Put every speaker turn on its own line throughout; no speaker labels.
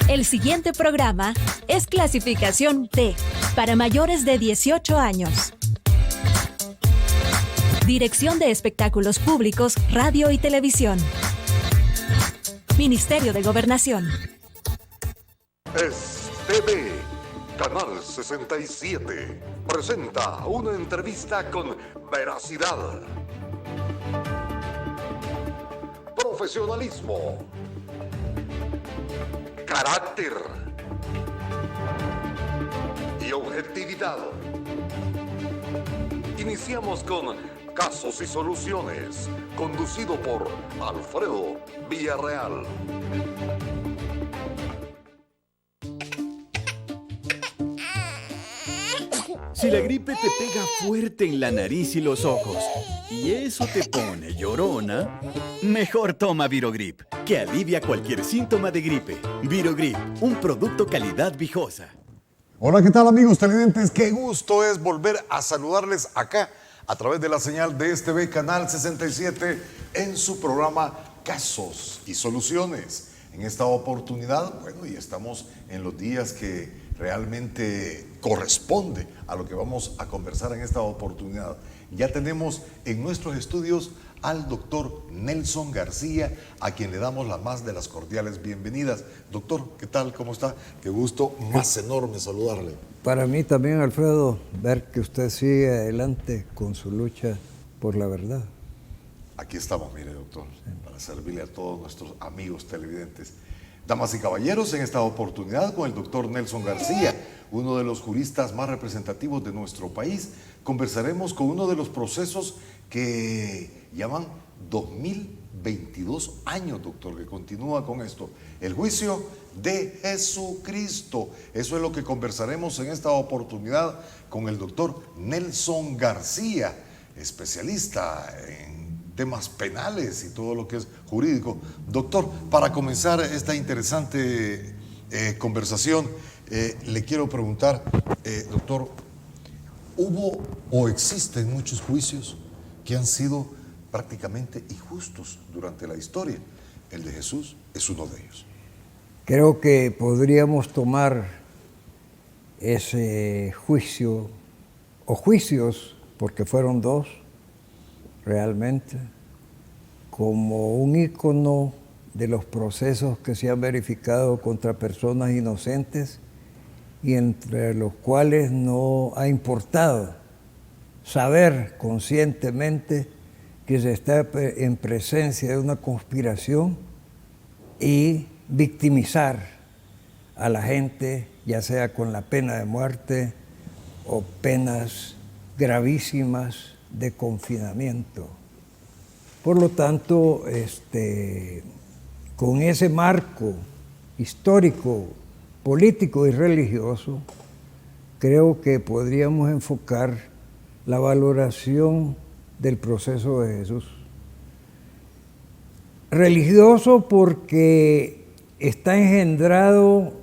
El siguiente programa es clasificación T, para mayores de 18 años. Dirección de Espectáculos Públicos, Radio y Televisión. Ministerio de Gobernación.
Es TV, Canal 67, presenta una entrevista con veracidad, profesionalismo, carácter y objetividad. Iniciamos con Casos y Soluciones, conducido por Alfredo Villarreal.
Si la gripe te pega fuerte en la nariz y los ojos, y eso te pone llorona, mejor toma Virogrip, que alivia cualquier síntoma de gripe. Virogrip, un producto calidad Vijosa.
Hola, ¿qué tal, amigos televidentes? Qué gusto es volver a saludarles acá a través de la señal de TV Canal 67 en su programa Casos y Soluciones. En esta oportunidad, bueno, y estamos en los días que realmente corresponde a lo que vamos a conversar en esta oportunidad. Ya tenemos en nuestros estudios al doctor Nelson García, a quien le damos la más de las cordiales bienvenidas. Doctor, ¿qué tal? ¿Cómo está? Qué gusto más enorme saludarle.
Para mí también, Alfredo, ver que usted sigue adelante con su lucha por la verdad.
Aquí estamos, mire, doctor, para servirle a todos nuestros amigos televidentes. Damas y caballeros, en esta oportunidad con el doctor Nelson García, uno de los juristas más representativos de nuestro país, conversaremos con uno de los procesos que llaman 2022 años, doctor, que continúa con esto, el juicio de Jesucristo. Eso es lo que conversaremos en esta oportunidad con el doctor Nelson García, especialista en temas penales y todo lo que es jurídico. Doctor, para comenzar esta interesante conversación, le quiero preguntar, doctor, ¿hubo o existen muchos juicios que han sido prácticamente injustos durante la historia? El de Jesús es uno de ellos.
Creo que podríamos tomar ese juicio, o juicios, porque fueron dos, realmente, como un ícono de los procesos que se han verificado contra personas inocentes y entre los cuales no ha importado saber conscientemente que se está en presencia de una conspiración y victimizar a la gente, ya sea con la pena de muerte o penas gravísimas de confinamiento. Por lo tanto, con ese marco histórico, político y religioso, creo que podríamos enfocar la valoración del proceso de Jesús. Religioso porque está engendrado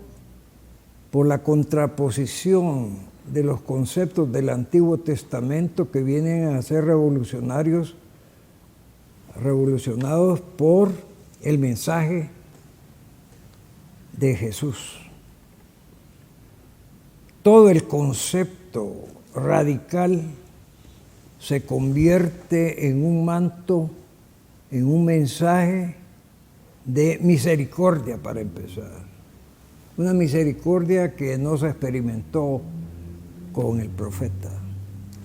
por la contraposición de los conceptos del Antiguo Testamento que vienen a ser revolucionados por el mensaje de Jesús. Todo el concepto radical se convierte en un manto, en un mensaje de misericordia, para empezar. Una misericordia que no se experimentó con el profeta.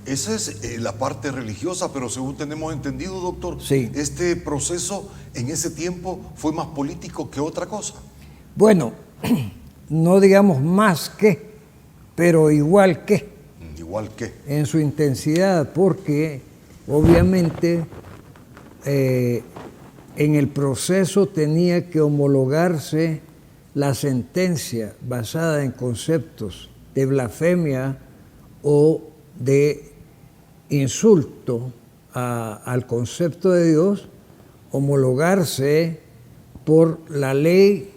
Esa es la parte religiosa, pero según tenemos entendido, doctor,
sí,
este proceso en ese tiempo fue más político que otra cosa.
Bueno, no digamos más que, pero igual que.
Igual que.
En su intensidad, porque obviamente en el proceso tenía que homologarse la sentencia basada en conceptos de blasfemia o de insulto al concepto de Dios, homologarse por la ley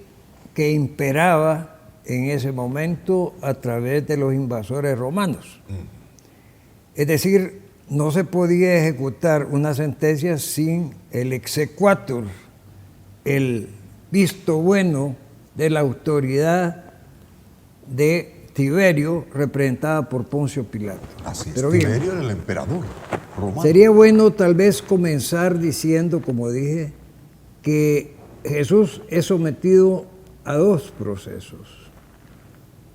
que imperaba en ese momento a través de los invasores romanos. Es decir, no se podía ejecutar una sentencia sin el exequatur, el visto bueno de la autoridad de Tiberio, representada por Poncio Pilato.
Así es,
Pero bien,
Tiberio era el emperador romano.
sería bueno tal vez comenzar diciendo, como dije, que Jesús es sometido a dos procesos.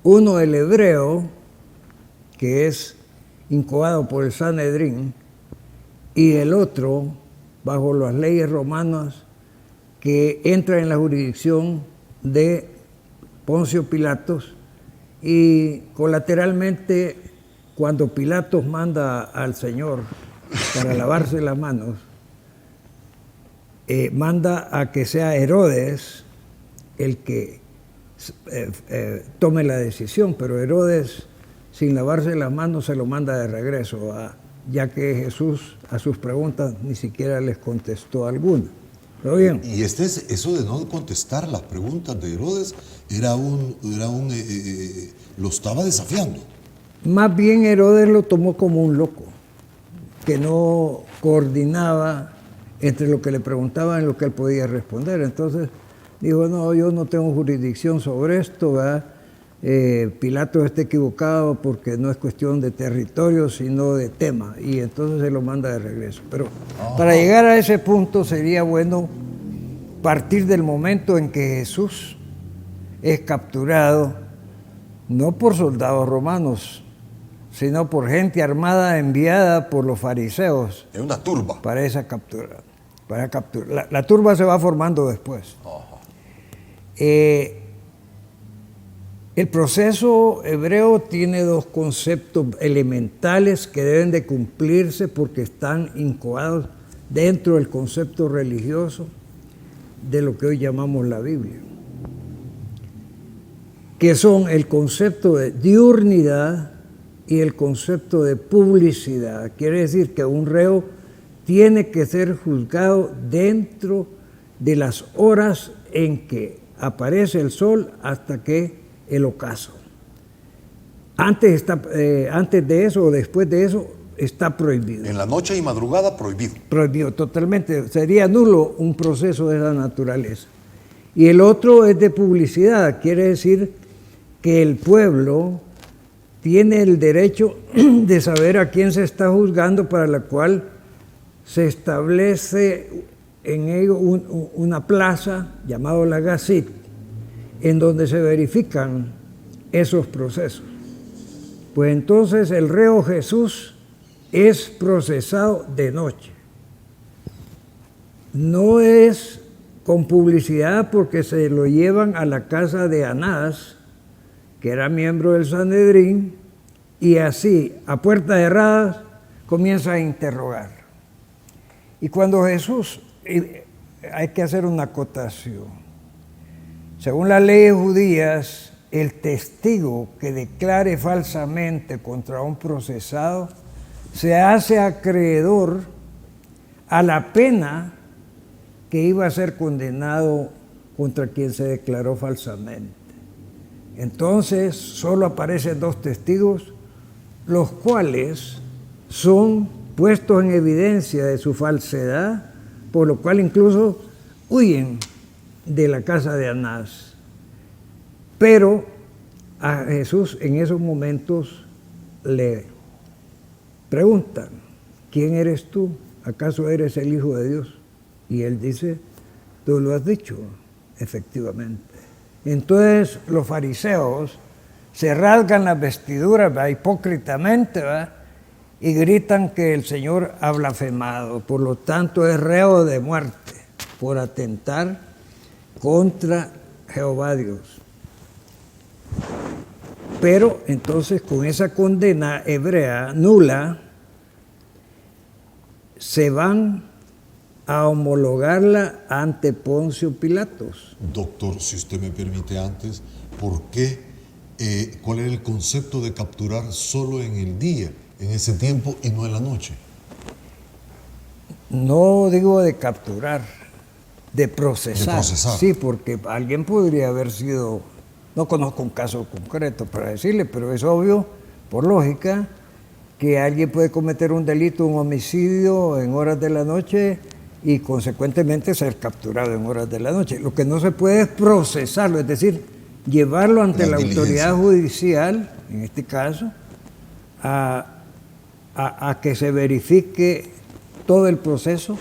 Uno, el hebreo, que es incoado por el Sanedrín, y el otro, bajo las leyes romanas, que entra en la jurisdicción de Poncio Pilatos, y colateralmente, cuando Pilatos manda al Señor para lavarse las manos, manda a que sea Herodes el que tome la decisión, pero Herodes, sin lavarse las manos, se lo manda de regreso, ya que Jesús a sus preguntas ni siquiera les contestó alguna. ¿Pero bien?
Y eso de no contestar las preguntas de Herodes lo estaba desafiando.
Más bien Herodes lo tomó como un loco, que no coordinaba entre lo que le preguntaban y lo que él podía responder. Entonces dijo, no, yo no tengo jurisdicción sobre esto, ¿verdad? Pilato está equivocado porque no es cuestión de territorio, sino de tema, y entonces se lo manda de regreso. Pero para llegar a ese punto sería bueno partir del momento en que Jesús es capturado, no por soldados romanos, sino por gente armada enviada por los fariseos.
Es una turba.
Para esa captura. La turba se va formando después. El proceso hebreo tiene dos conceptos elementales que deben de cumplirse porque están incoados dentro del concepto religioso de lo que hoy llamamos la Biblia, que son el concepto de diurnidad y el concepto de publicidad. Quiere decir que un reo tiene que ser juzgado dentro de las horas en que aparece el sol hasta que el ocaso. Antes de eso o después de eso está prohibido.
En la noche y madrugada, prohibido.
Prohibido totalmente. Sería nulo un proceso de esa naturaleza. Y el otro es de publicidad. Quiere decir que el pueblo tiene el derecho de saber a quién se está juzgando, para la cual se establece en ello una plaza llamada la Gazit, en donde se verifican esos procesos. Pues entonces el reo Jesús es procesado de noche. No es con publicidad, porque se lo llevan a la casa de Anás, que era miembro del Sanedrín, y así, a puertas cerradas, comienza a interrogar. Y cuando Jesús, hay que hacer una acotación. Según las leyes judías, el testigo que declare falsamente contra un procesado se hace acreedor a la pena que iba a ser condenado contra quien se declaró falsamente. Entonces, solo aparecen dos testigos, los cuales son puestos en evidencia de su falsedad, por lo cual incluso huyen de la casa de Anás. Pero a Jesús en esos momentos le preguntan, ¿quién eres tú? ¿Acaso eres el Hijo de Dios? Y él dice, tú lo has dicho, efectivamente. Entonces los fariseos se rasgan las vestiduras, ¿verdad?, hipócritamente, ¿verdad?, y gritan que el Señor ha blasfemado, por lo tanto es reo de muerte por atentar contra Jehová Dios. Pero entonces con esa condena hebrea nula se van a homologarla ante Poncio Pilatos.
Doctor, si usted me permite antes, ¿por qué? ¿Cuál era el concepto de capturar solo en el día, en ese tiempo, y no en la noche?
No digo de capturar, de procesar.
De procesar.
Sí, porque alguien podría haber sido, no conozco un caso concreto para decirle, pero es obvio, por lógica, que alguien puede cometer un delito, un homicidio en horas de la noche y consecuentemente ser capturado en horas de la noche. Lo que no se puede es procesarlo, es decir, llevarlo ante la autoridad judicial, en este caso, a que se verifique todo el proceso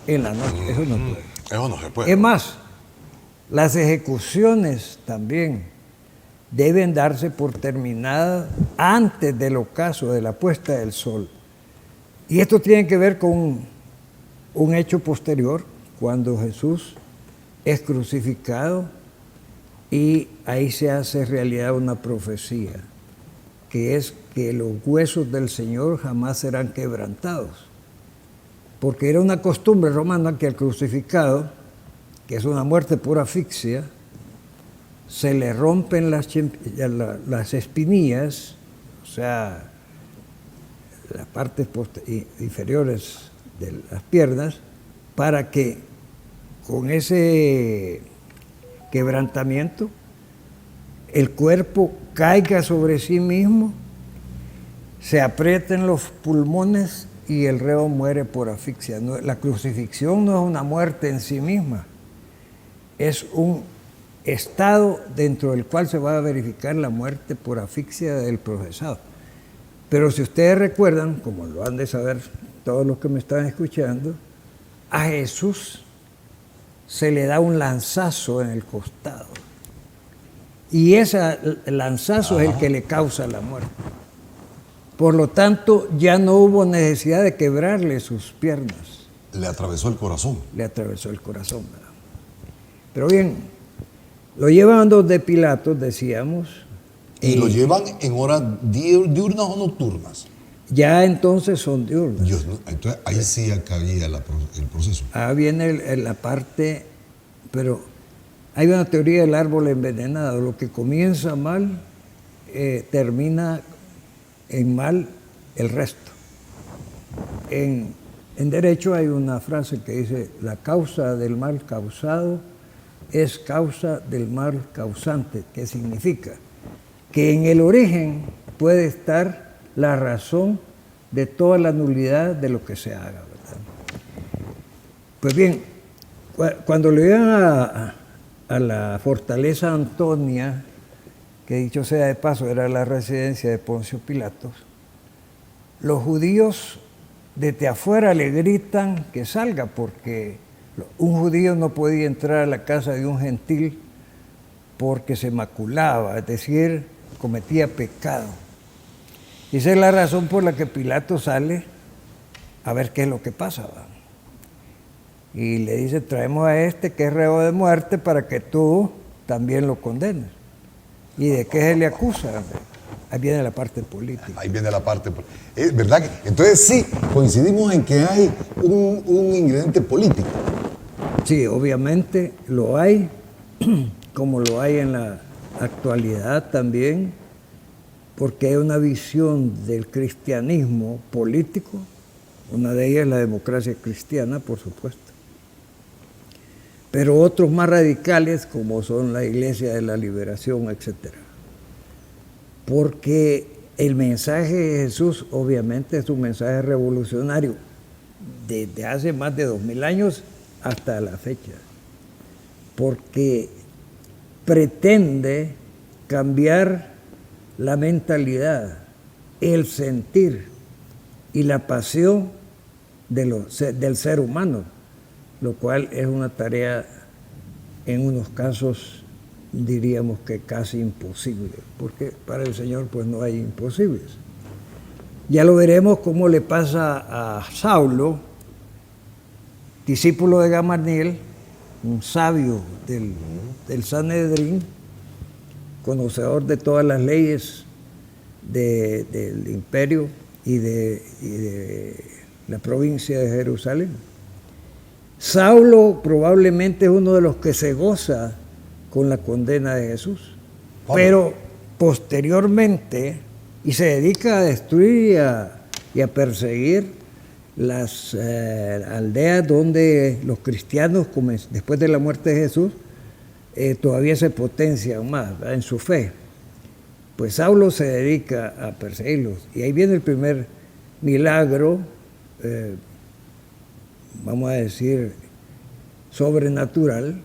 en la noche. Eso no puede.
Eso no se puede.
Es más, las ejecuciones también deben darse por terminadas antes del ocaso de la puesta del sol. Y esto tiene que ver con un hecho posterior, cuando Jesús es crucificado y ahí se hace realidad una profecía, que es que los huesos del Señor jamás serán quebrantados. Porque era una costumbre romana que al crucificado, que es una muerte por asfixia, se le rompen las espinillas, o sea, las partes inferiores de las piernas, para que con ese quebrantamiento el cuerpo caiga sobre sí mismo, se aprieten los pulmones y el reo muere por asfixia. La crucifixión no es una muerte en sí misma, es un estado dentro del cual se va a verificar la muerte por asfixia del procesado. Pero si ustedes recuerdan, como lo han de saber todos los que me están escuchando, a Jesús se le da un lanzazo en el costado. Y ese lanzazo es el que le causa la muerte. Por lo tanto, ya no hubo necesidad de quebrarle sus piernas.
Le atravesó el corazón.
Le atravesó el corazón, ¿verdad? Pero bien, lo llevan donde Pilatos, decíamos.
Y lo llevan en horas diurnas o nocturnas.
Ya entonces son diurnas.
Entonces ahí sí cabía el proceso.
Viene la parte, pero hay una teoría del árbol envenenado. Lo que comienza mal, termina en mal el resto. En derecho hay una frase que dice: la causa del mal causado es causa del mal causante. ¿Qué significa? Que en el origen puede estar la razón de toda la nulidad de lo que se haga, ¿verdad? Pues bien, cuando lo llevan a la fortaleza Antonia, que dicho sea de paso era la residencia de Poncio Pilatos, los judíos desde afuera le gritan que salga, porque un judío no podía entrar a la casa de un gentil porque se maculaba, es decir, cometía pecado. Y esa es la razón por la que Pilato sale a ver qué es lo que pasa, ¿va? Y le dice: traemos a este que es reo de muerte para que tú también lo condenes. ¿Y de qué se le acusa? Ahí viene la parte política.
Ahí viene la parte política. ¿Verdad? Entonces sí, coincidimos en que hay un ingrediente político.
Sí, obviamente lo hay, como lo hay en la actualidad también, porque hay una visión del cristianismo político, una de ellas es la democracia cristiana, por supuesto, pero otros más radicales, como son la Iglesia de la Liberación, etc. Porque el mensaje de Jesús obviamente es un mensaje revolucionario desde hace más de 2000 años hasta la fecha, porque pretende cambiar la mentalidad, el sentir y la pasión del ser humano, lo cual es una tarea en unos casos diríamos que casi imposible, porque para el Señor pues no hay imposibles. Ya lo veremos cómo le pasa a Saulo, discípulo de Gamaliel, un sabio del Sanedrín, conocedor de todas las leyes del imperio y de la provincia de Jerusalén. Saulo probablemente es uno de los que se goza con la condena de Jesús, pero posteriormente, y se dedica a destruir y a perseguir las aldeas donde los cristianos, después de la muerte de Jesús, todavía se potencian más, ¿verdad?, en su fe. Pues Saulo se dedica a perseguirlos. Y ahí viene el primer milagro vamos a decir, sobrenatural,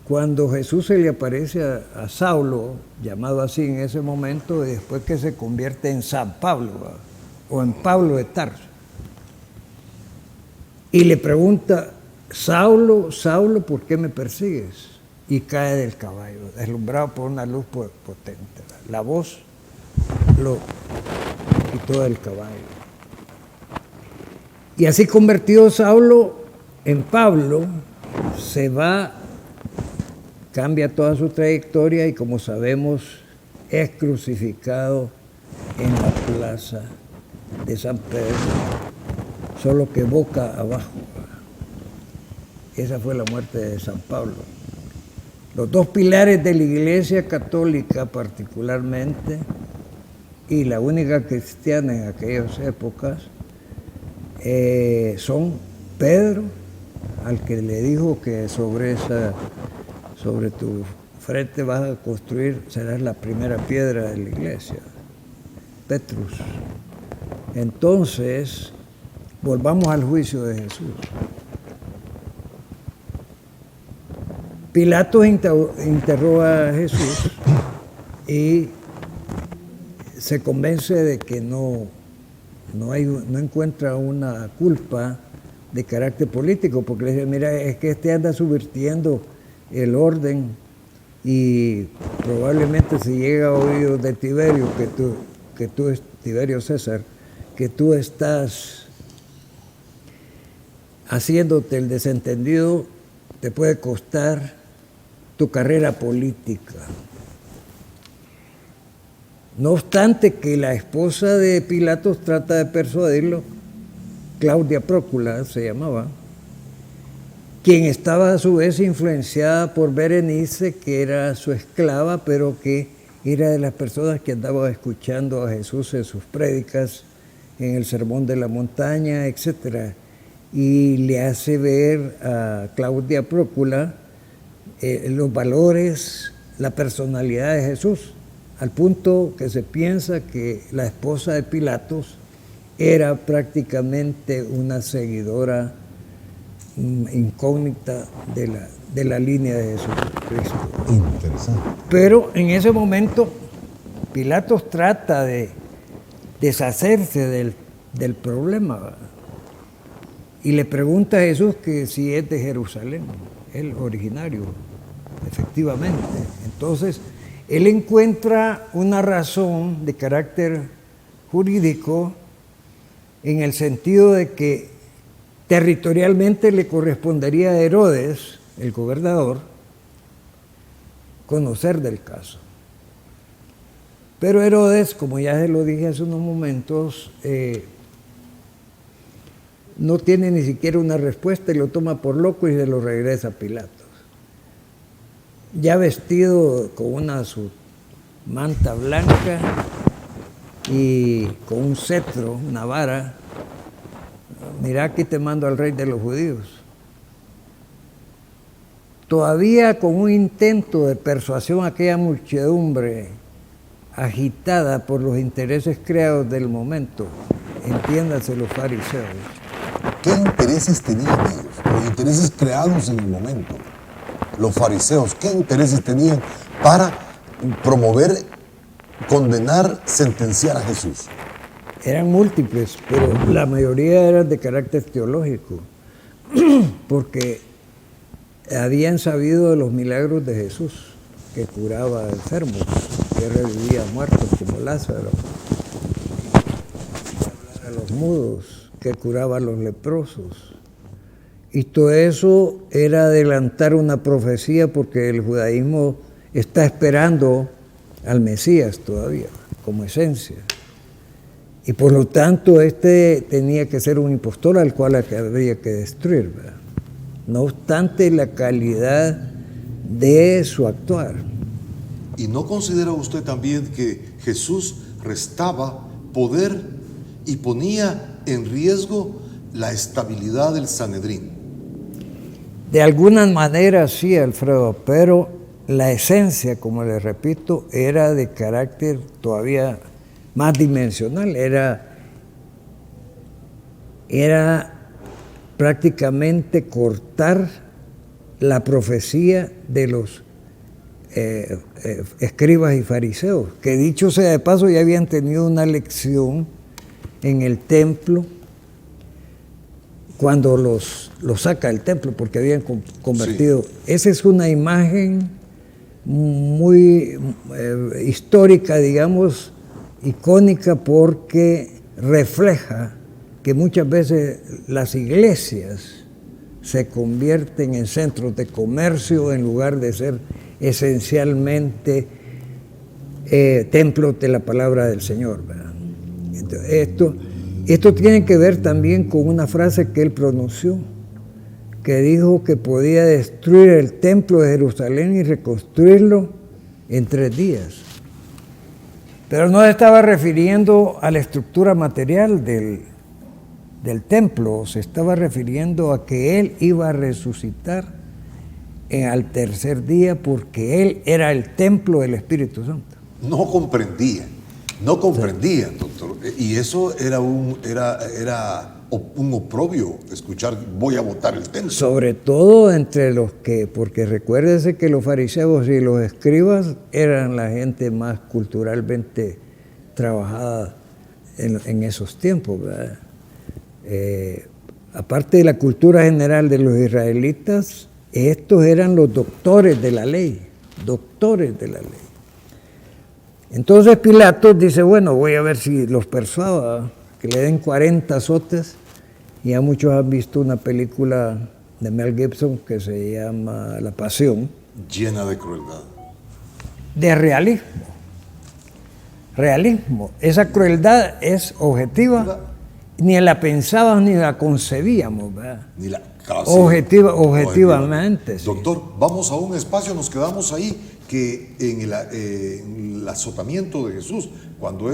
cuando Jesús se le aparece a Saulo, llamado así en ese momento, y después que se convierte en San Pablo, ¿verdad? O en Pablo de Tarso. Y le pregunta, Saulo, Saulo, ¿por qué me persigues? Y cae del caballo, deslumbrado por una luz potente. La voz lo quitó del caballo. Y así convertido Saulo en Pablo, se va, cambia toda su trayectoria y como sabemos es crucificado en la plaza de San Pedro, solo que boca abajo. Esa fue la muerte de San Pablo. Los dos pilares de la Iglesia Católica particularmente, y la única cristiana en aquellas épocas, son Pedro, al que le dijo que sobre tu frente vas a construir, serás la primera piedra de la iglesia, Petrus. Entonces, volvamos al juicio de Jesús. Pilatos interroga a Jesús y se convence de que no encuentra una culpa de carácter político, porque le dice, mira, es que este anda subvirtiendo el orden y probablemente si llega a oídos de Tiberio, Tiberio César, que tú estás haciéndote el desentendido, te puede costar tu carrera política. No obstante que la esposa de Pilatos trata de persuadirlo, Claudia Prócula se llamaba, quien estaba a su vez influenciada por Berenice, que era su esclava, pero que era de las personas que andaba escuchando a Jesús en sus prédicas, en el Sermón de la Montaña, etc. Y le hace ver a Claudia Prócula los valores, la personalidad de Jesús, al punto que se piensa que la esposa de Pilatos era prácticamente una seguidora incógnita de la línea de Jesucristo.
Interesante.
Pero en ese momento Pilatos trata de deshacerse del problema, ¿verdad? Y le pregunta a Jesús que si es de Jerusalén, el originario, efectivamente. Entonces, él encuentra una razón de carácter jurídico en el sentido de que territorialmente le correspondería a Herodes, el gobernador, conocer del caso. Pero Herodes, como ya se lo dije hace unos momentos, no tiene ni siquiera una respuesta y lo toma por loco y se lo regresa a Pilatos. Ya vestido con su manta blanca y con un cetro, una vara, mira, aquí te mando al rey de los judíos. Todavía con un intento de persuasión a aquella muchedumbre agitada por los intereses creados del momento, entiéndase los fariseos.
¿Qué intereses tenían ellos? Los intereses creados en el momento. Los fariseos, ¿qué intereses tenían para promover, condenar, sentenciar a Jesús?
Eran múltiples, pero la mayoría eran de carácter teológico, porque habían sabido de los milagros de Jesús, que curaba enfermos, que revivía muertos como Lázaro, a los mudos, que curaba a los leprosos. Y todo eso era adelantar una profecía, porque el judaísmo está esperando al Mesías todavía, como esencia. Y por lo tanto, tenía que ser un impostor al cual habría que destruir, ¿verdad? No obstante la calidad de su actuar.
¿Y no considera usted también que Jesús restaba poder y ponía en riesgo la estabilidad del Sanedrín?
De alguna manera sí, Alfredo, pero la esencia, como le repito, era de carácter todavía más dimensional, era prácticamente cortar la profecía de los escribas y fariseos, que dicho sea de paso ya habían tenido una lección en el templo cuando los saca del templo porque habían convertido. Sí. Esa es una imagen muy histórica, digamos, icónica, porque refleja que muchas veces las iglesias se convierten en centros de comercio en lugar de ser esencialmente templos de la palabra del Señor, ¿verdad? Entonces, esto tiene que ver también con una frase que él pronunció, que dijo que podía destruir el templo de Jerusalén y reconstruirlo en 3 días. Pero no estaba refiriendo a la estructura material del templo, se estaba refiriendo a que él iba a resucitar al 3er día porque él era el templo del Espíritu Santo.
No comprendían, doctor. Y eso era un oprobio, escuchar, voy a botar el templo.
Sobre todo entre los que, porque recuérdese que los fariseos y los escribas eran la gente más culturalmente trabajada en esos tiempos, ¿verdad? Aparte de la cultura general de los israelitas, estos eran los doctores de la ley. Entonces Pilatos dice, bueno, voy a ver si los persuado que le den 40 azotes. Ya muchos han visto una película de Mel Gibson que se llama La Pasión.
Llena de crueldad.
De realismo. Esa crueldad es objetiva. Ni la pensábamos ni la concebíamos, ¿verdad?
Ni la
objetivamente. Sí.
Doctor, vamos a un espacio, nos quedamos ahí, que en el azotamiento de Jesús, cuando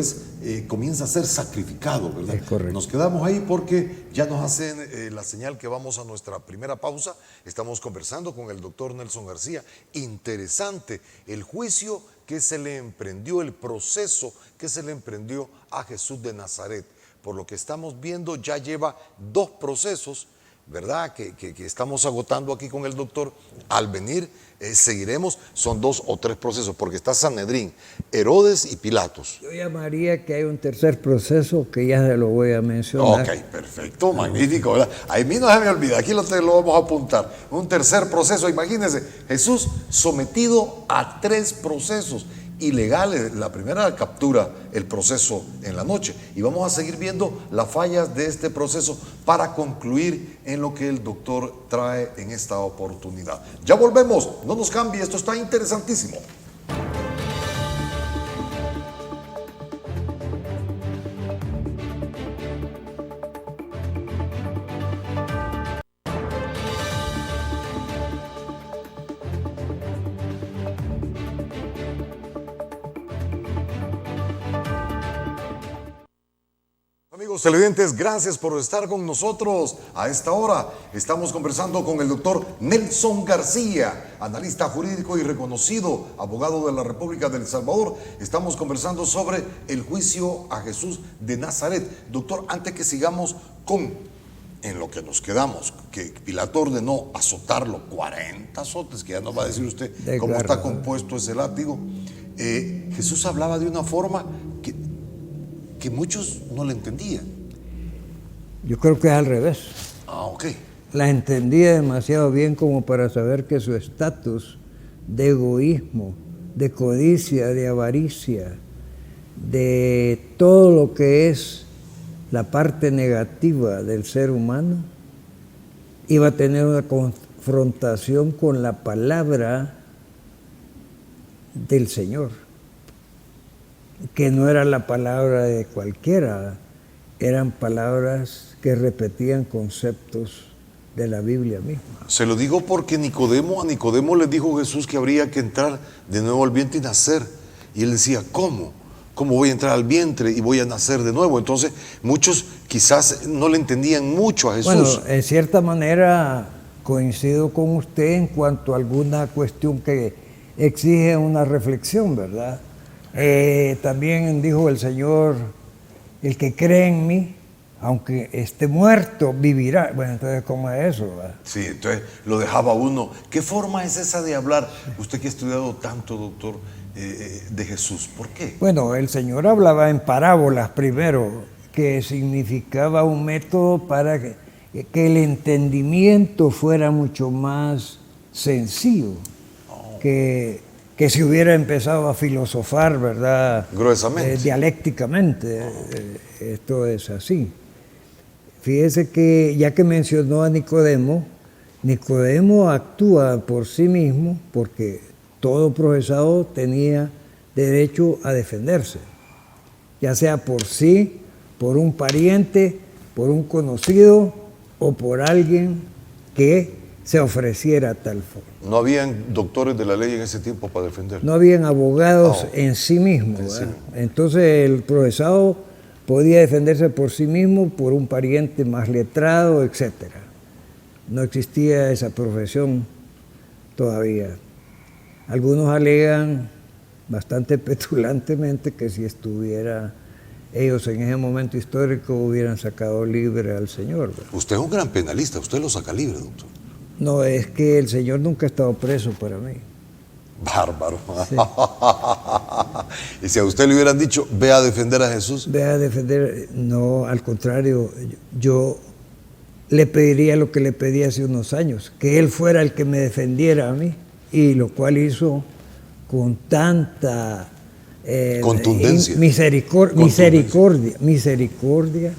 comienza a ser sacrificado, ¿verdad?
Es correcto.
Nos quedamos ahí porque ya nos hacen la señal que vamos a nuestra primera pausa. Estamos conversando con el doctor Nelson García. Interesante el juicio que se le emprendió, el proceso que se le emprendió a Jesús de Nazaret. Por lo que estamos viendo, ya lleva 2 procesos, ¿verdad? Que estamos agotando aquí con el doctor. Al venir, seguiremos, son 2 o 3 procesos, porque está Sanedrín, Herodes y Pilatos.
Yo llamaría que hay un tercer proceso que ya se lo voy a mencionar.
Ok, perfecto, magnífico, ¿verdad? A mí no se me olvida, aquí lo vamos a apuntar. Un tercer proceso, imagínense, Jesús sometido a 3 procesos ilegales. La primera captura el proceso en la noche y vamos a seguir viendo las fallas de este proceso para concluir en lo que el doctor trae en esta oportunidad. Ya volvemos, no nos cambie, esto está interesantísimo. Amigos televidentes, gracias por estar con nosotros a esta hora. Estamos conversando con el doctor Nelson García, analista jurídico y reconocido abogado de la República de El Salvador. Estamos conversando sobre el juicio a Jesús de Nazaret. Doctor, antes que sigamos en lo que nos quedamos, que Pilato ordenó azotarlo 40 azotes, que ya nos va a decir usted cómo está compuesto ese látigo. Jesús hablaba de una forma que muchos no la entendían.
Yo creo que es al revés.
Ok.
La entendía demasiado bien como para saber que su estatus de egoísmo, de codicia, de avaricia, de todo lo que es la parte negativa del ser humano, iba a tener una confrontación con la palabra del Señor, que no era la palabra de cualquiera, eran palabras que repetían conceptos de la Biblia misma.
Se lo digo porque a Nicodemo le dijo Jesús que habría que entrar de nuevo al vientre y nacer. Y él decía, ¿cómo? ¿Cómo voy a entrar al vientre y voy a nacer de nuevo? Entonces, muchos quizás no le entendían mucho a Jesús.
Bueno, en cierta manera coincido con usted en cuanto a alguna cuestión que exige una reflexión, ¿verdad? También dijo el Señor, el que cree en mí, aunque esté muerto, vivirá. Bueno, entonces, ¿cómo es eso? ¿Verdad?
Sí, entonces lo dejaba uno. ¿Qué forma es esa de hablar? Usted que ha estudiado tanto, doctor, de Jesús, ¿por qué?
Bueno, el Señor hablaba en parábolas primero, que significaba un método para que el entendimiento fuera mucho más sencillo, que si hubiera empezado a filosofar, ¿verdad?
Gruesamente.
Dialécticamente, esto es así. Fíjese que, ya que mencionó a Nicodemo, Nicodemo actúa por sí mismo porque todo procesado tenía derecho a defenderse, ya sea por sí, por un pariente, por un conocido o por alguien que se ofreciera a tal forma.
No habían doctores de la ley en ese tiempo para defender.
No habían abogados en sí mismos.
En sí mismo.
Entonces el procesado podía defenderse por sí mismo, por un pariente más letrado, etc. No existía esa profesión todavía. Algunos alegan bastante petulantemente que si estuviera ellos en ese momento histórico hubieran sacado libre al Señor, ¿verdad?
Usted es un gran penalista, usted lo saca libre, doctor.
No, es que el Señor nunca ha estado preso para mí.
Bárbaro.
Sí.
Y si a usted le hubieran dicho, ve a defender a Jesús.
Ve a defender, no, al contrario, yo le pediría lo que le pedí hace unos años, que Él fuera el que me defendiera a mí, y lo cual hizo con tanta
contundencia.
Misericordia,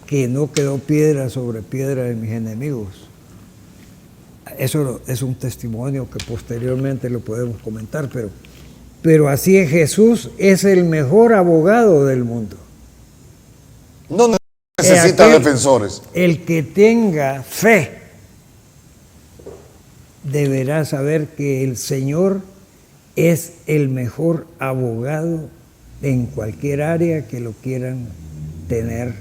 que no quedó piedra sobre piedra de mis enemigos. Eso es un testimonio que posteriormente lo podemos comentar, pero así es, Jesús es el mejor abogado del mundo.
No necesita defensores.
El que tenga fe deberá saber que el Señor es el mejor abogado en cualquier área que lo quieran tener.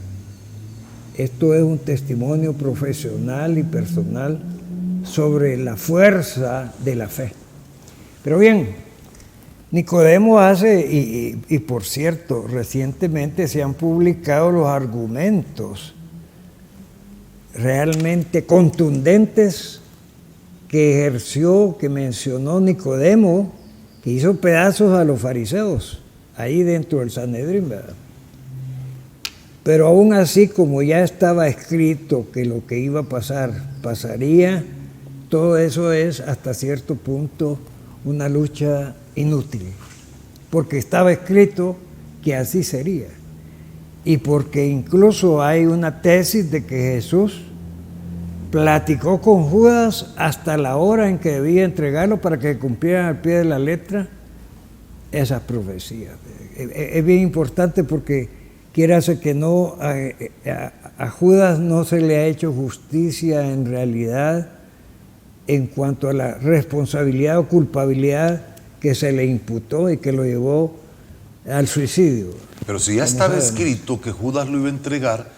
Esto es un testimonio profesional y personal sobre la fuerza de la fe. Pero bien, Nicodemo hace, y por cierto, recientemente se han publicado los argumentos realmente contundentes que ejerció, que mencionó Nicodemo, que hizo pedazos a los fariseos, ahí dentro del Sanedrín, ¿verdad? Pero aún así, como ya estaba escrito que lo que iba a pasar, pasaría, todo eso es hasta cierto punto una lucha inútil, porque estaba escrito que así sería, y porque incluso hay una tesis de que Jesús platicó con Judas hasta la hora en que debía entregarlo para que cumplieran al pie de la letra esas profecías. Es bien importante porque quiere hacer que no a Judas no se le ha hecho justicia en realidad en cuanto a la responsabilidad o culpabilidad que se le imputó y que lo llevó al suicidio.
Pero si ya estaba escrito que Judas lo iba a entregar,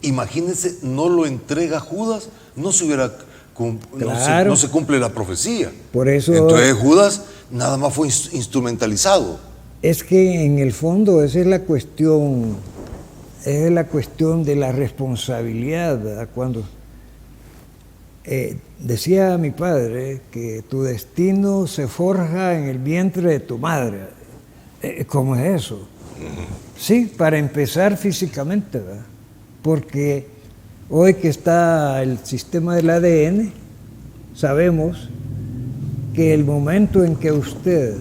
imagínense, no lo entrega Judas, no se hubiera
Claro.
no se cumple la profecía.
Por eso
entonces Judas nada más fue instrumentalizado.
es que en el fondo esa es la cuestión de la responsabilidad, ¿verdad? Cuando decía mi padre que tu destino se forja en el vientre de tu madre. ¿Cómo es eso? Sí, para empezar físicamente, ¿verdad? Porque hoy que está el sistema del ADN, sabemos que el momento en que usted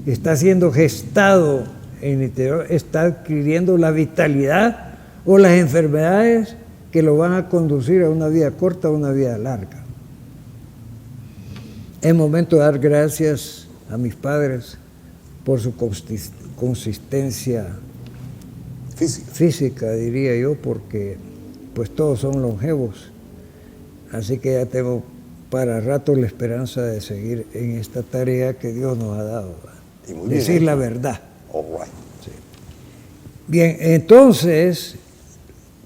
está siendo gestado en el interior, está adquiriendo la vitalidad o las enfermedades que lo van a conducir a una vida corta o una vida larga. Es momento de dar gracias a mis padres por su consistencia física, diría yo, porque pues todos son longevos, así que ya tengo para rato la esperanza de seguir en esta tarea que Dios nos ha dado,
Y muy bien,
decir la verdad.
All right.
Sí. Bien, entonces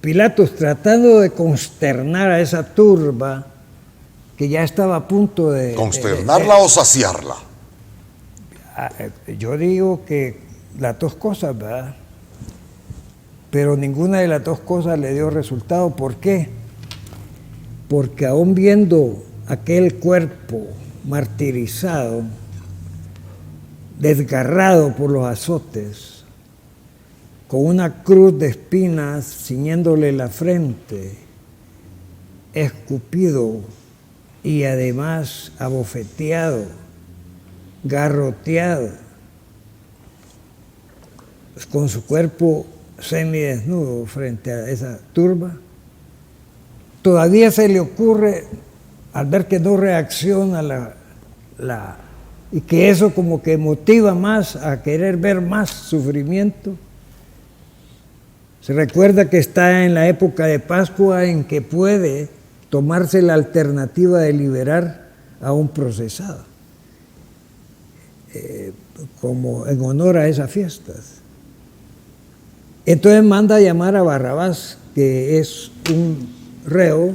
Pilatos, tratando de consternar a esa turba que ya estaba a punto de
¿Consternarla o saciarla?
yo digo que las dos cosas, ¿verdad? Pero ninguna de las dos cosas le dio resultado. ¿Por qué? Porque aún viendo aquel cuerpo martirizado, desgarrado por los azotes, con una cruz de espinas ciñéndole la frente, escupido y además abofeteado, garroteado, con su cuerpo semidesnudo frente a esa turba, todavía se le ocurre, al ver que no reacciona y que eso como que motiva más a querer ver más sufrimiento. Se recuerda que está en la época de Pascua en que puede tomarse la alternativa de liberar a un procesado, como en honor a esas fiestas. Entonces manda a llamar a Barrabás, que es un reo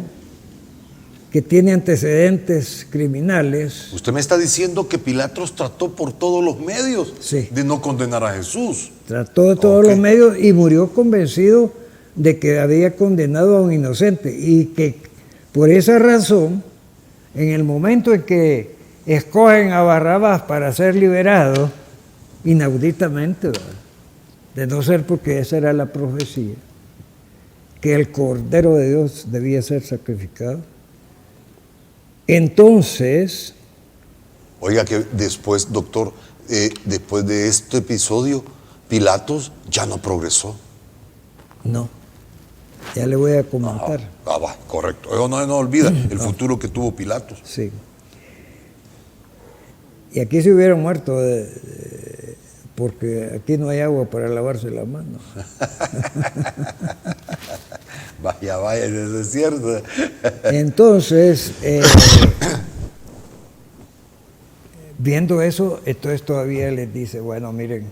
que tiene antecedentes criminales.
Usted me está diciendo que Pilatos trató por todos los medios de no condenar a Jesús.
Trató de todos los medios y murió convencido de que había condenado a un inocente, y que por esa razón, en el momento en que escogen a Barrabás para ser liberado, inauditamente, ¿verdad?, de no ser porque esa era la profecía, que el Cordero de Dios debía ser sacrificado. Entonces...
Oiga, que después, doctor, después de este episodio, Pilatos ya no progresó.
No, ya le voy a comentar.
Va, correcto. Eso no olvida el futuro que tuvo Pilatos.
Sí. Y aquí se hubiera muerto porque aquí no hay agua para lavarse las manos.
Vaya, eso es cierto.
Entonces, viendo eso, entonces todavía les dice, bueno, miren,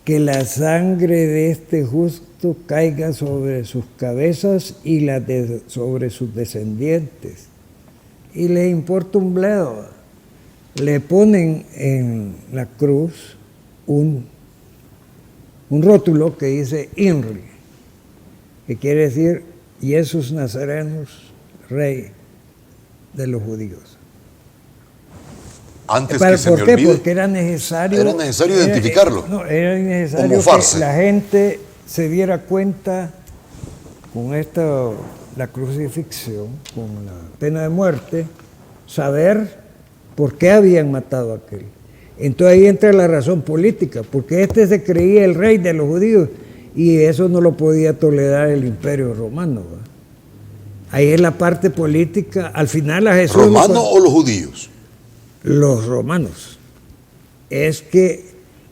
que la sangre de este justo caiga sobre sus cabezas y la sobre sus descendientes. Y les importa un bledo. Le ponen en la cruz un rótulo que dice INRI, que quiere decir Jesús Nazarenos, Rey de los judíos.
Antes que se me olvide.
¿Por qué? Porque era necesario
identificarlo.
Era necesario que la gente se diera cuenta con la crucifixión, con la pena de muerte, saber por qué habían matado a aquel. Entonces ahí entra la razón política, porque este se creía el rey de los judíos y eso no lo podía tolerar el Imperio Romano, ¿verdad? Ahí es la parte política. Al final a Jesús...
¿Romano o los judíos?
Los romanos. Es que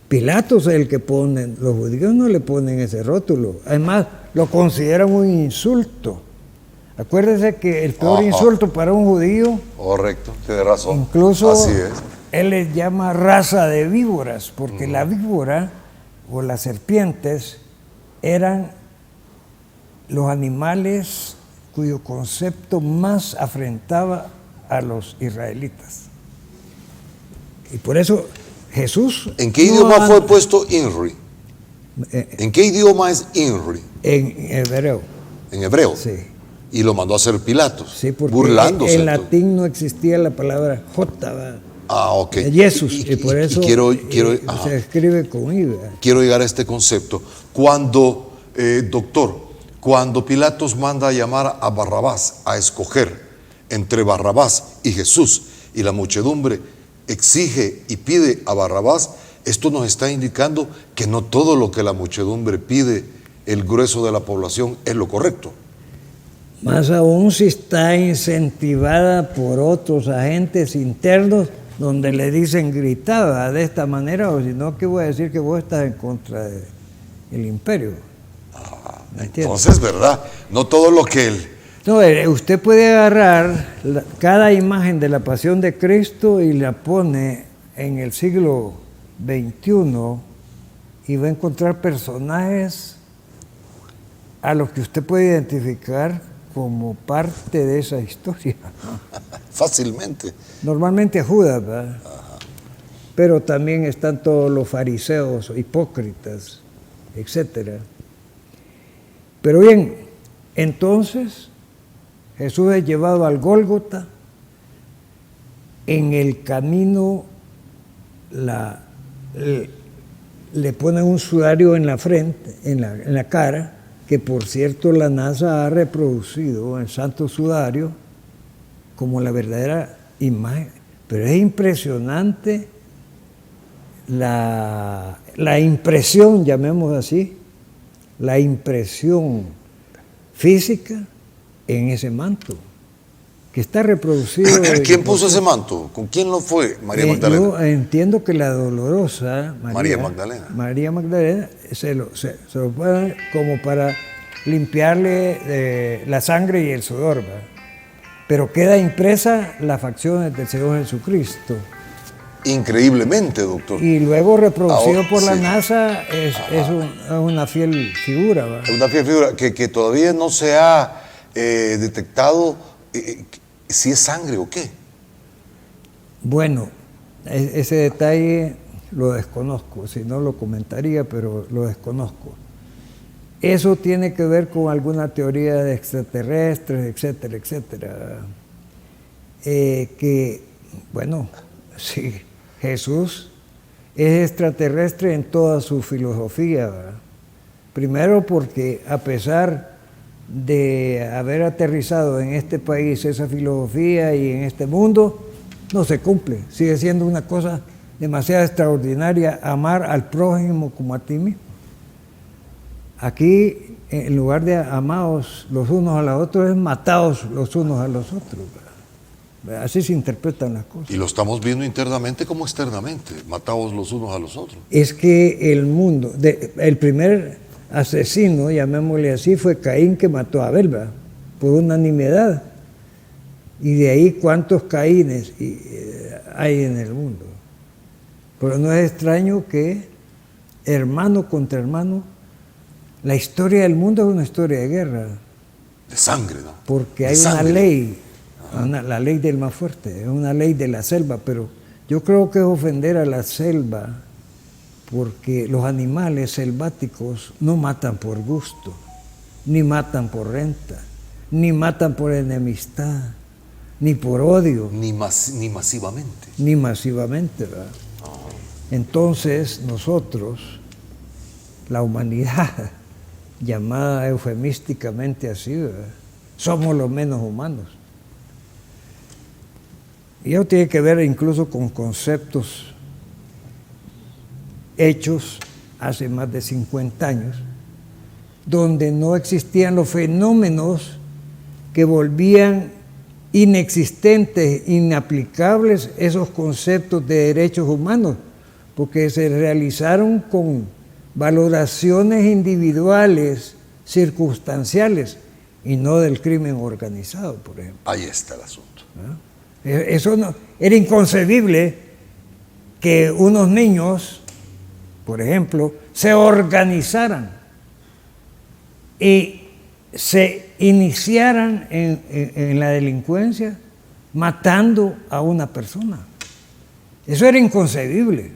Pilatos es el que pone, los judíos no le ponen ese rótulo. Además, lo consideran un insulto. Acuérdese que el peor insulto para un judío...
Correcto, tiene razón.
Incluso
así es.
Él les llama raza de víboras, porque la víbora o las serpientes eran los animales cuyo concepto más afrentaba a los israelitas. Y por eso Jesús...
¿En qué idioma fue puesto INRI? ¿En qué idioma es INRI?
En hebreo.
¿En hebreo?
Sí.
Y lo mandó a hacer Pilatos,
sí, porque
burlándose.
En latín no existía la palabra J,
ok.
Jesús, y por eso
se
escribe con I.
Quiero llegar a este concepto. Cuando, doctor, cuando Pilatos manda a llamar a Barrabás, a escoger entre Barrabás y Jesús, y la muchedumbre exige y pide a Barrabás, esto nos está indicando que no todo lo que la muchedumbre pide, el grueso de la población, es lo correcto.
Más aún si está incentivada por otros agentes internos donde le dicen gritada de esta manera, o si no, ¿qué voy a decir? Que vos estás en contra del imperio.
Entonces, ¿verdad? No todo lo que él...
No, usted puede agarrar cada imagen de la pasión de Cristo y la pone en el siglo XXI y va a encontrar personajes a los que usted puede identificar como parte de esa historia.
Fácilmente.
Normalmente Judas, ¿verdad? Pero también están todos los fariseos, hipócritas, etcétera. Pero bien, entonces Jesús es llevado al Gólgota. En el camino le ponen un sudario en la frente, en la cara, que por cierto la NASA ha reproducido el santo sudario como la verdadera imagen. Pero es impresionante la impresión, llamemos así, la impresión física en ese manto, que está reproducido.
¿Quién puso ese manto? ¿Con quién lo fue? María Magdalena.
Yo entiendo que la dolorosa
María Magdalena.
María Magdalena se lo pone como para limpiarle la sangre y el sudor, ¿verdad? Pero queda impresa las facciones del Señor Jesucristo.
Increíblemente, doctor.
Y luego reproducido por la
sí.
NASA es una fiel figura, ¿verdad?
Es una fiel figura que todavía no se ha detectado si es sangre o qué.
Bueno, ese detalle lo desconozco, si no lo comentaría, pero lo desconozco. Eso tiene que ver con alguna teoría de extraterrestres, etcétera, etcétera. Bueno, sí, Jesús es extraterrestre en toda su filosofía, ¿verdad? Primero porque a pesar de haber aterrizado en este país esa filosofía y en este mundo, no se cumple. Sigue siendo una cosa demasiado extraordinaria amar al prójimo como a ti mismo. Aquí, en lugar de amados los unos a los otros, es matados los unos a los otros, ¿verdad? Así se interpretan las cosas.
Y lo estamos viendo internamente como externamente, matados los unos a los otros.
Es que el mundo, el primer asesino, llamémosle así, fue Caín, que mató a Abel, ¿verdad? Por unanimidad. Y de ahí cuántos Caínes hay en el mundo. Pero no es extraño que hermano contra hermano, la historia del mundo es una historia de guerra.
De sangre, ¿no?
Porque hay una ley, la ley del más fuerte, es una ley de la selva, pero yo creo que es ofender a la selva, porque los animales selváticos no matan por gusto, ni matan por renta, ni matan por enemistad, ni por odio.
Ni masivamente.
Ni masivamente, ¿verdad? Entonces nosotros, la humanidad, llamada eufemísticamente así, ¿verdad?, somos los menos humanos. Y eso tiene que ver incluso con conceptos hechos hace más de 50 años, donde no existían los fenómenos que volvían inexistentes, inaplicables esos conceptos de derechos humanos, porque se realizaron con valoraciones individuales, circunstanciales, y no del crimen organizado, por ejemplo.
Ahí está el asunto.
Eso no, era inconcebible que unos niños, por ejemplo, se organizaran y se iniciaran en la delincuencia matando a una persona. Eso era inconcebible.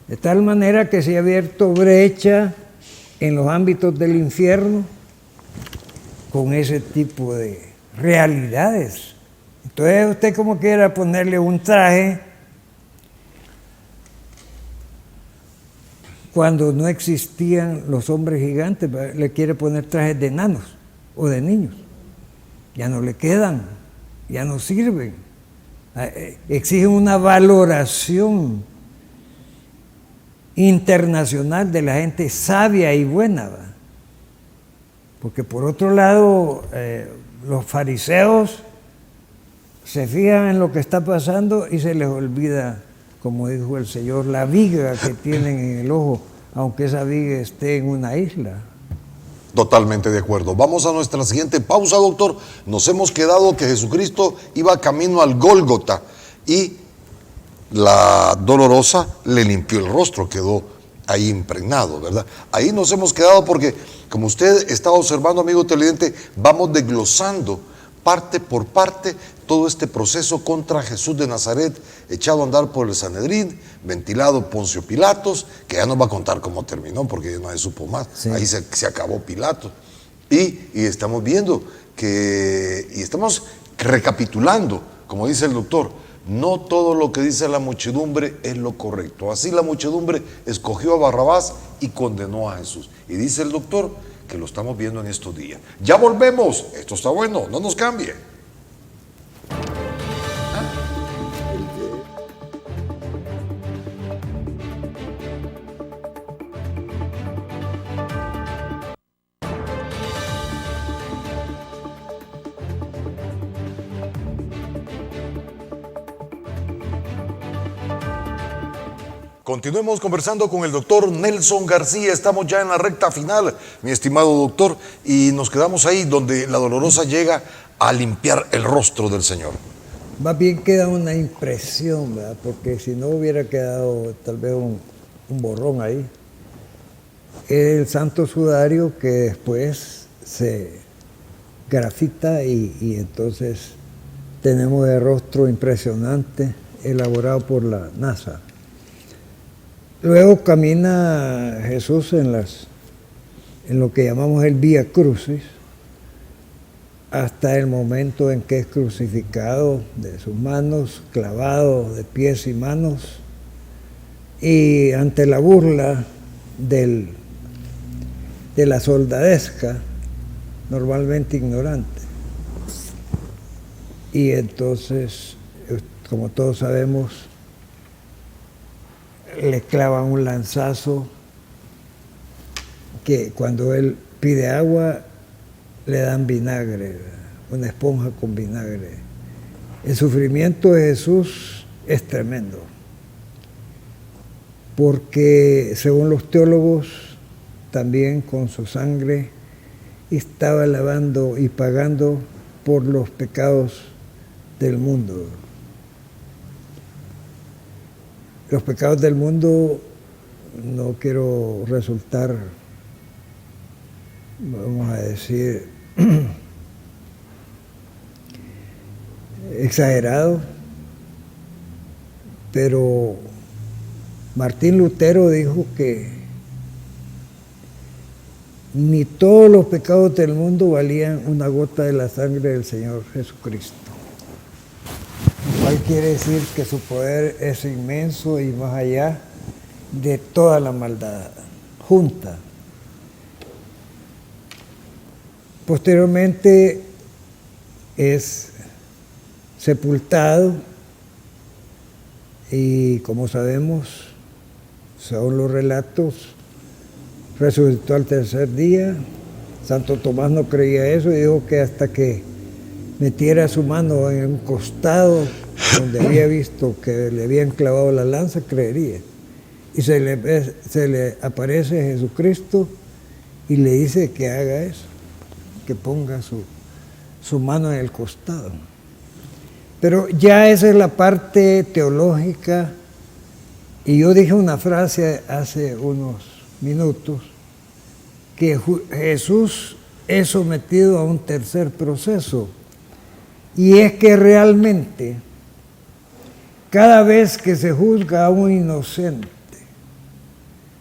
De tal manera que se ha abierto brecha en los ámbitos del infierno con ese tipo de realidades. Entonces usted, como quiera ponerle un traje cuando no existían los hombres gigantes, le quiere poner trajes de enanos o de niños. Ya no le quedan, ya no sirven. Exigen una valoración internacional de la gente sabia y buena, ¿verdad? Porque por otro lado, los fariseos se fijan en lo que está pasando y se les olvida, como dijo el Señor, la viga que tienen en el ojo, aunque esa viga esté en una isla.
Totalmente de acuerdo. Vamos a nuestra siguiente pausa, doctor. Nos hemos quedado que Jesucristo iba camino al Gólgota y la dolorosa le limpió el rostro, quedó ahí impregnado, ¿verdad? Ahí nos hemos quedado porque, como usted está observando, amigo televidente, vamos desglosando parte por parte
todo este proceso contra Jesús de Nazaret, echado a andar por el Sanedrín, ventilado Poncio Pilatos, que ya nos va a contar cómo terminó, porque ya nadie supo más. Sí. Ahí se acabó Pilato. Y estamos viendo y estamos recapitulando, como dice el doctor, no todo lo que dice la muchedumbre es lo correcto. Así la muchedumbre escogió a Barrabás y condenó a Jesús. Y dice el doctor que lo estamos viendo en estos días. Ya volvemos, esto está bueno, no nos cambie. Continuemos conversando con el doctor Nelson García. Estamos ya en la recta final, mi estimado doctor, y nos quedamos ahí donde la dolorosa llega a limpiar el rostro del Señor.
Más bien queda una impresión, ¿verdad? Porque si no hubiera quedado tal vez un borrón ahí. El santo sudario que después se grafita y entonces tenemos el rostro impresionante elaborado por la NASA. Luego camina Jesús en lo que llamamos el Vía Crucis, hasta el momento en que es crucificado, de sus manos, clavado de pies y manos, y ante la burla de la soldadesca, normalmente ignorante. Y entonces, como todos sabemos, le clavan un lanzazo que cuando él pide agua le dan vinagre, una esponja con vinagre. El sufrimiento de Jesús es tremendo, porque según los teólogos, también con su sangre estaba lavando y pagando por los pecados del mundo. Los pecados del mundo, no quiero resultar, vamos a decir, exagerado, pero Martín Lutero dijo que ni todos los pecados del mundo valían una gota de la sangre del Señor Jesucristo. Lo cual quiere decir que su poder es inmenso y más allá de toda la maldad junta. Posteriormente es sepultado y, como sabemos, según los relatos, resucitó al tercer día. Santo Tomás no creía eso y dijo que hasta que metiera su mano en un costado donde había visto que le habían clavado la lanza, creería. Y se le aparece Jesucristo y le dice que haga eso, que ponga su mano en el costado. Pero ya esa es la parte teológica, y yo dije una frase hace unos minutos, que Jesús es sometido a un tercer proceso, y es que realmente cada vez que se juzga a un inocente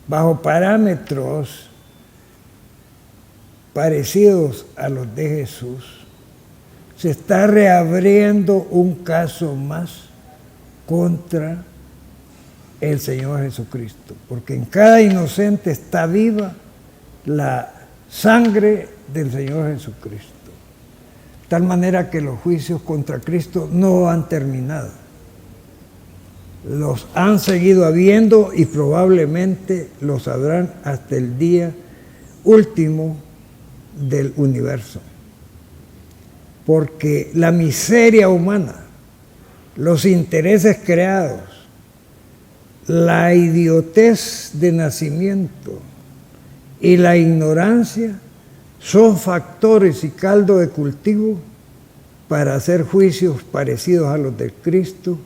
bajo parámetros parecidos a los de Jesús, se está reabriendo un caso más contra el Señor Jesucristo, porque en cada inocente está viva la sangre del Señor Jesucristo. De tal manera que los juicios contra Cristo no han terminado. Los han seguido habiendo y probablemente los habrán hasta el día último del universo. Porque la miseria humana, los intereses creados, la idiotez de nacimiento y la ignorancia son factores y caldo de cultivo para hacer juicios parecidos a los de Cristo,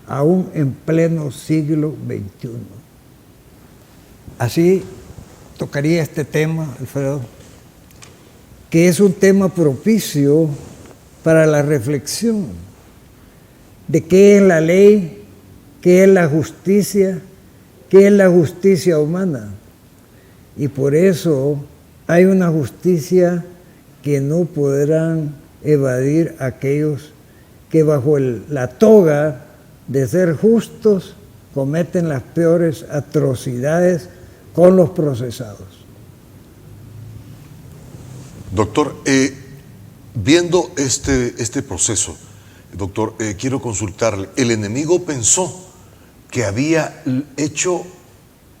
aún en pleno siglo XXI. Así tocaría este tema, Alfredo, que es un tema propicio para la reflexión, de qué es la ley, qué es la justicia humana. Y por eso hay una justicia que no podrán evadir aquellos que bajo la toga de ser justos cometen las peores atrocidades con los procesados.
Doctor, viendo este proceso, doctor, quiero consultarle. El enemigo pensó que había hecho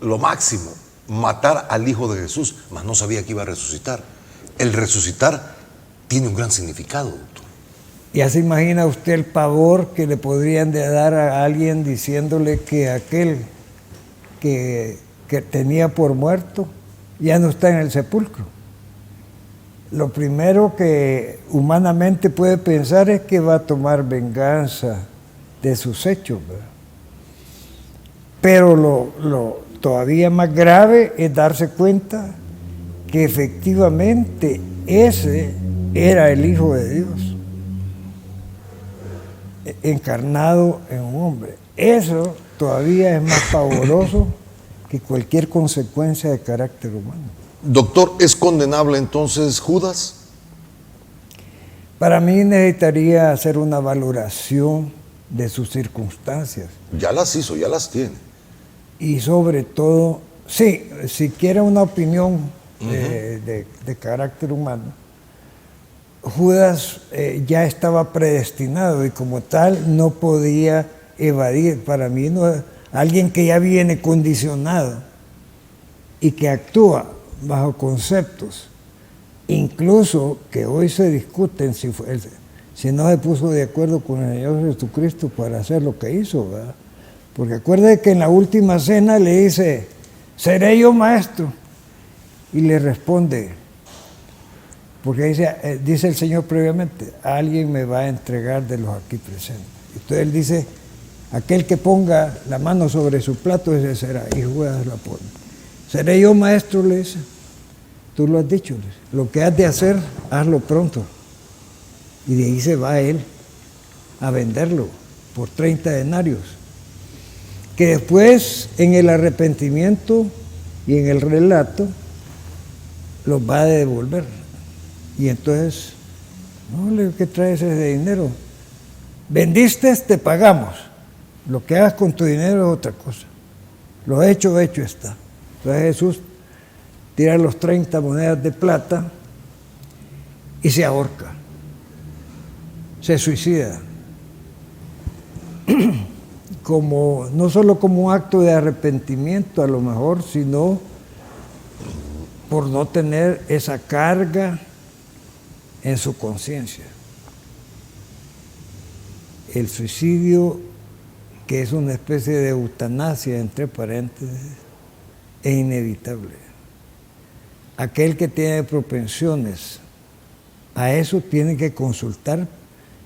lo máximo, matar al Hijo de Jesús, mas no sabía que iba a resucitar. El resucitar tiene un gran significado, doctor.
Ya se imagina usted el pavor que le podrían dar a alguien diciéndole que aquel que tenía por muerto ya no está en el sepulcro. Lo primero que humanamente puede pensar es que va a tomar venganza de sus hechos, ¿verdad? Pero lo todavía más grave es darse cuenta que efectivamente ese era el Hijo de Dios, encarnado en un hombre. Eso todavía es más pavoroso que cualquier consecuencia de carácter humano.
Doctor, ¿es condenable entonces Judas?
Para mí necesitaría hacer una valoración de sus circunstancias.
Ya las hizo, ya las tiene.
Y sobre todo, sí, si quiere una opinión de carácter humano, Judas ya estaba predestinado y como tal no podía evadir. Para mí, alguien que ya viene condicionado y que actúa bajo conceptos, incluso que hoy se discuten si no se puso de acuerdo con el Señor Jesucristo para hacer lo que hizo, ¿verdad? Porque acuérdate que en la última cena le dice, ¿seré yo maestro? Y le responde, porque dice el Señor previamente, alguien me va a entregar de los aquí presentes. Entonces él dice, aquel que ponga la mano sobre su plato, ese será. Y Judas la pone. ¿Seré yo maestro? Le dice. Tú lo has dicho. Lo que has de hacer, hazlo pronto. Y de ahí se va él a venderlo por 30 denarios. Que después, en el arrepentimiento y en el relato, los va a devolver. Y entonces, no, ¿qué traes ese dinero? Vendiste, te pagamos. Lo que hagas con tu dinero es otra cosa. Lo hecho está. Entonces Jesús tira los 30 monedas de plata y se ahorca. Se suicida. No solo como un acto de arrepentimiento a lo mejor, sino por no tener esa carga en su conciencia. El suicidio, que es una especie de eutanasia, entre paréntesis, es inevitable. Aquel que tiene propensiones a eso tiene que consultar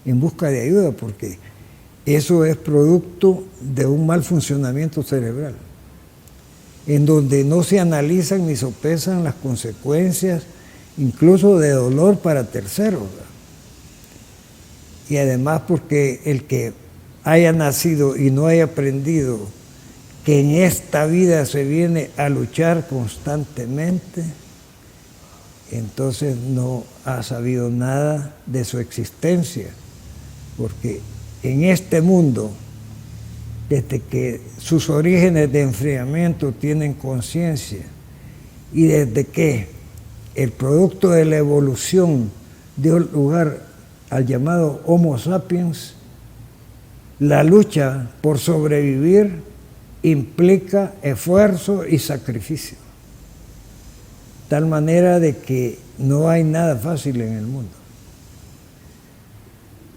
en busca de ayuda, porque eso es producto de un mal funcionamiento cerebral, en donde no se analizan ni sopesan las consecuencias, incluso de dolor para terceros. Y además porque el que haya nacido y no haya aprendido que en esta vida se viene a luchar constantemente, entonces no ha sabido nada de su existencia, porque en este mundo, desde que sus orígenes de enfriamiento tienen conciencia y desde que el producto de la evolución dio lugar al llamado Homo sapiens, la lucha por sobrevivir implica esfuerzo y sacrificio. Tal manera de que no hay nada fácil en el mundo.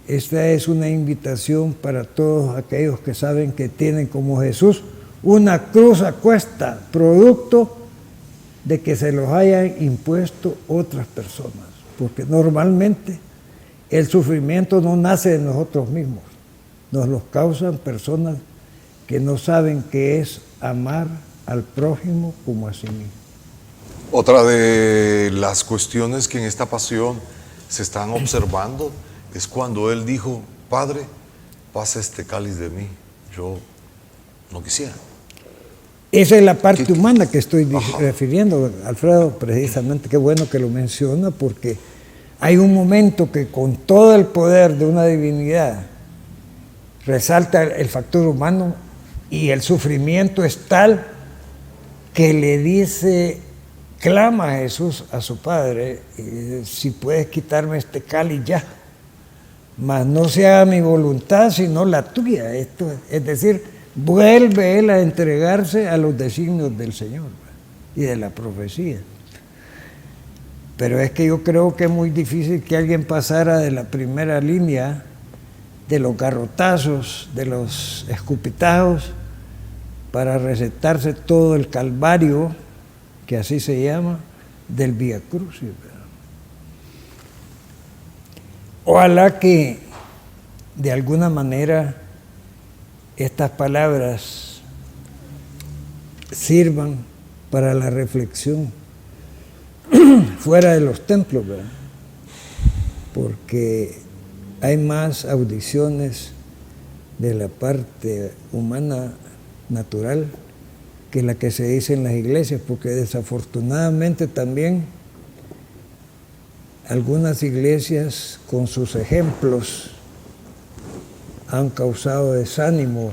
Esta es una invitación para todos aquellos que saben que tienen como Jesús una cruz a cuesta, producto de que se los hayan impuesto otras personas. Porque normalmente el sufrimiento no nace de nosotros mismos, nos los causan personas que no saben qué es amar al prójimo como a sí mismo.
Otra de las cuestiones que en esta pasión se están observando es cuando él dijo, Padre, pasa este cáliz de mí, yo no quisiera.
Esa es la parte humana que estoy refiriendo, Alfredo, precisamente. Qué bueno que lo menciona, porque hay un momento que con todo el poder de una divinidad resalta el factor humano y el sufrimiento es tal que le dice, clama a Jesús, a su Padre, si puedes quitarme este cáliz ya, mas no sea mi voluntad sino la tuya. Esto, es decir, vuelve él a entregarse a los designios del Señor y de la profecía. Pero es que yo creo que es muy difícil que alguien pasara de la primera línea, de los garrotazos, de los escupitajos, para recetarse todo el calvario, que así se llama, del Vía Crucis. Ojalá que de alguna manera estas palabras sirvan para la reflexión fuera de los templos, ¿verdad? Porque hay más audiciones de la parte humana natural que la que se dice en las iglesias, porque desafortunadamente también algunas iglesias con sus ejemplos han causado desánimo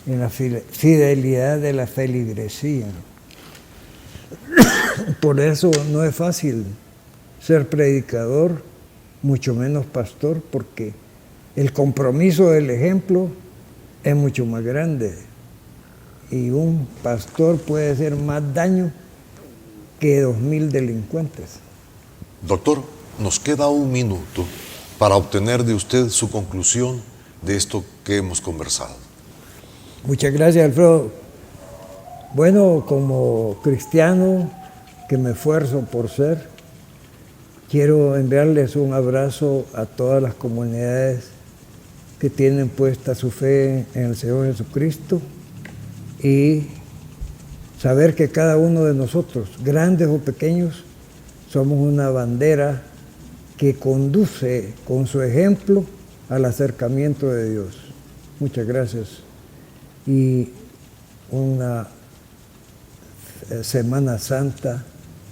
en la fidelidad de la feligresía. Por eso no es fácil ser predicador, mucho menos pastor, porque el compromiso del ejemplo es mucho más grande. Y un pastor puede hacer más daño que 2000 delincuentes.
Doctor, nos queda un minuto para obtener de usted su conclusión de esto que hemos conversado.
Muchas gracias, Alfredo. Bueno, como cristiano que me esfuerzo por ser, quiero enviarles un abrazo a todas las comunidades que tienen puesta su fe en el Señor Jesucristo y saber que cada uno de nosotros, grandes o pequeños, somos una bandera que conduce con su ejemplo al acercamiento de Dios. Muchas gracias y una Semana Santa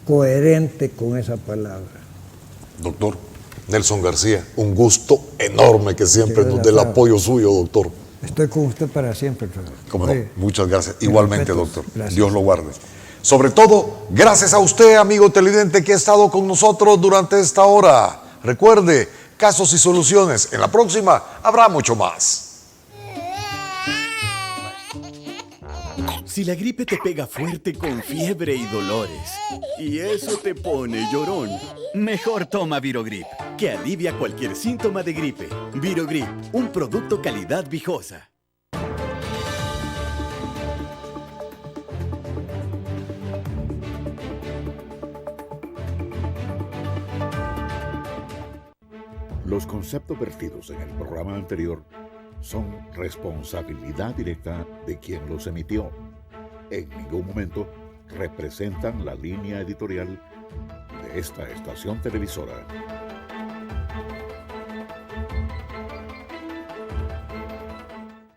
coherente con esa palabra.
Doctor Nelson García, un gusto enorme que siempre nos dé el apoyo suyo, doctor.
Estoy con usted para siempre, Alfredo.
Cómo no, muchas gracias. Igualmente, doctor.
Gracias.
Dios lo guarde. Sobre todo, gracias a usted, amigo televidente, que ha estado con nosotros durante esta hora. Recuerde, Casos y Soluciones. En la próxima habrá mucho más.
Si la gripe te pega fuerte con fiebre y dolores, y eso te pone llorón, mejor toma Virogrip, que alivia cualquier síntoma de gripe. Virogrip, un producto calidad Vijosa.
Los conceptos vertidos en el programa anterior son responsabilidad directa de quien los emitió. En ningún momento representan la línea editorial de esta estación televisora.